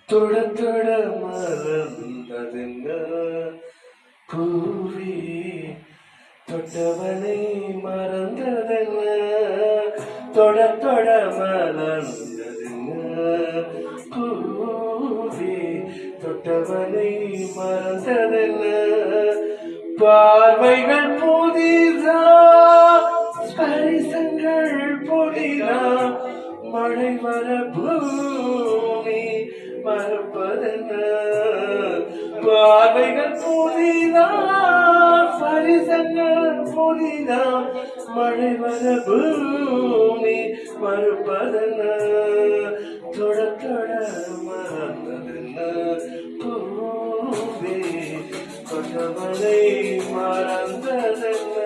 தொட தொட மலர்ந்ததென்ன பூவே தொட்டவனை மறந்ததென்ன தொட தொட மலர்ந்ததென்ன பூவே தொட்டவனை மறந்ததென்ன பார்வைகள் புதிதா ஸ்பரிசங்கள் புதிதா மழை வர பூமி மறப்பதென்ன பார்வைகள் புதிதா ஸ்பரிசங்கள் புதிதா மழை வர பூமி மறுப்பதென்ன தொட தொட மறந்ததென்ன பூவே கொண்டவனை மறந்ததென்ன.